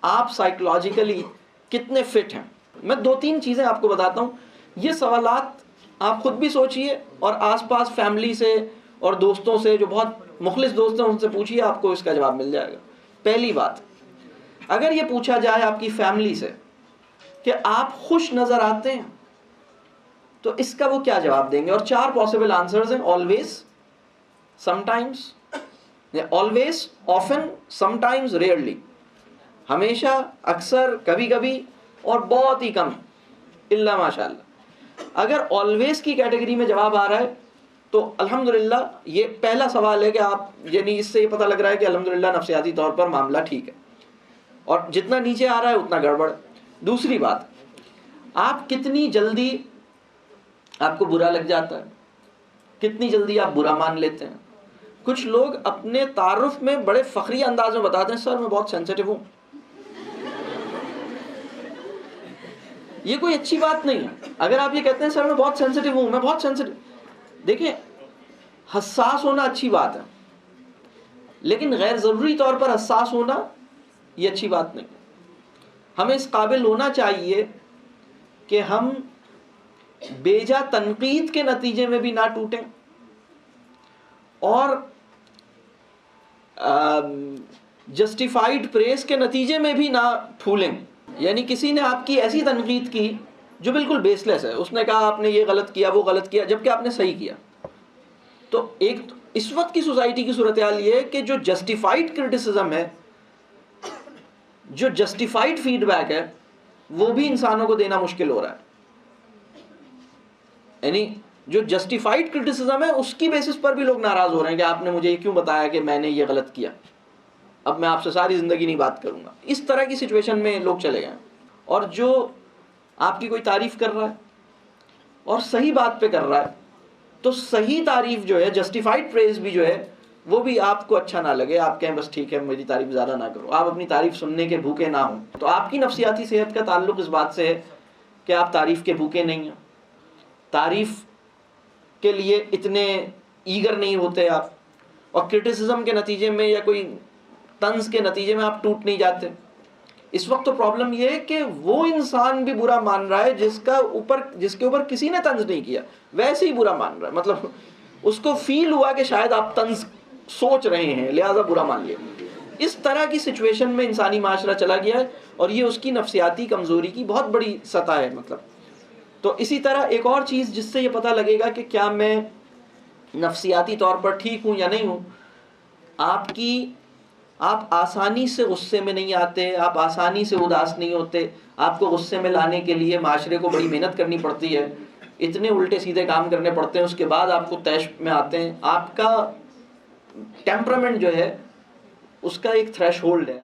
آپ سائیکولوجیکلی کتنے فٹ ہیں. میں 2-3 چیزیں آپ کو بتاتا ہوں. یہ سوالات آپ خود بھی سوچئے اور آس پاس فیملی سے اور دوستوں سے جو بہت مخلص دوست ہیں ان سے پوچھیے، آپ کو اس کا جواب مل جائے گا. پہلی بات، اگر یہ پوچھا جائے آپ کی فیملی سے کہ آپ خوش نظر آتے ہیں تو اس کا وہ کیا جواب دیں گے؟ اور 4 پاسبل آنسرز ہیں: always, some times, always, often, some times, rarely. ہمیشہ، اکثر، کبھی کبھی اور بہت ہی کم، الا ماشاء اللہ. اگر آلویز کی کیٹیگری میں جواب آ رہا ہے تو الحمدللہ یہ پہلا سوال ہے کہ آپ، یعنی اس سے یہ پتہ لگ رہا ہے کہ الحمدللہ نفسیاتی طور پر معاملہ ٹھیک ہے. اور جتنا نیچے آ رہا ہے اتنا گڑبڑ. دوسری بات، آپ کتنی جلدی آپ کو برا لگ جاتا ہے، کتنی جلدی آپ برا مان لیتے ہیں. کچھ لوگ اپنے تعارف میں بڑے فخری انداز میں بتاتے ہیں، سر میں بہت سینسیٹیو ہوں. یہ کوئی اچھی بات نہیں ہے. اگر آپ یہ کہتے ہیں سر میں بہت سینسیٹیو ہوں، میں بہت سینسیٹیو، دیکھیں حساس ہونا اچھی بات ہے، لیکن غیر ضروری طور پر حساس ہونا یہ اچھی بات نہیں. ہمیں اس قابل ہونا چاہیے کہ ہم بیجا تنقید کے نتیجے میں بھی نہ ٹوٹیں اور جسٹیفائیڈ پریز کے نتیجے میں بھی نہ پھولیں. یعنی کسی نے آپ کی ایسی تنقید کی جو بالکل بیس لیس ہے، اس نے کہا آپ نے یہ غلط کیا، وہ غلط کیا، جبکہ آپ نے صحیح کیا. تو ایک اس وقت کی سوسائٹی کی صورتحال یہ ہے کہ جو جسٹیفائیڈ کرٹیسزم ہے، جو جسٹیفائیڈ فیڈ بیک ہے، وہ بھی انسانوں کو دینا مشکل ہو رہا ہے. یعنی جو جسٹیفائیڈ کرٹیسزم ہے اس کی بیسس پر بھی لوگ ناراض ہو رہے ہیں کہ آپ نے مجھے یہ کیوں بتایا کہ میں نے یہ غلط کیا، اب میں آپ سے ساری زندگی نہیں بات کروں گا. اس طرح کی سچویشن میں لوگ چلے گئے. اور جو آپ کی کوئی تعریف کر رہا ہے اور صحیح بات پہ کر رہا ہے تو صحیح تعریف جو ہے، جسٹیفائیڈ پریز بھی جو ہے، وہ بھی آپ کو اچھا نہ لگے. آپ کہیں بس ٹھیک ہے میری تعریف زیادہ نہ کرو، آپ اپنی تعریف سننے کے بھوکے نہ ہوں. تو آپ کی نفسیاتی صحت کا تعلق اس بات سے ہے کہ آپ تعریف کے بھوکے نہیں ہیں، تعریف کے لیے اتنے ایگر نہیں ہوتے آپ، اور کرٹیسزم کے نتیجے میں یا کوئی طنز کے نتیجے میں آپ ٹوٹ نہیں جاتے. اس وقت تو پرابلم یہ ہے کہ وہ انسان بھی برا مان رہا ہے جس کے اوپر کسی نے طنز نہیں کیا، ویسے ہی برا مان رہا ہے. مطلب اس کو فیل ہوا کہ شاید آپ طنز سوچ رہے ہیں لہذا برا مان لیا. اس طرح کی سچویشن میں انسانی معاشرہ چلا گیا ہے اور یہ اس کی نفسیاتی کمزوری کی بہت بڑی سطح ہے. مطلب تو اسی طرح ایک اور چیز جس سے یہ پتہ لگے گا کہ کیا میں نفسیاتی طور پر ٹھیک ہوں یا نہیں ہوں، آپ آسانی سے غصے میں نہیں آتے، آپ آسانی سے اداس نہیں ہوتے. آپ کو غصے میں لانے کے لیے معاشرے کو بڑی محنت کرنی پڑتی ہے، اتنے الٹے سیدھے کام کرنے پڑتے ہیں، اس کے بعد آپ کو طیش میں آتے ہیں. آپ کا ٹیمپرامنٹ جو ہے اس کا ایک تھریش ہولڈ ہے.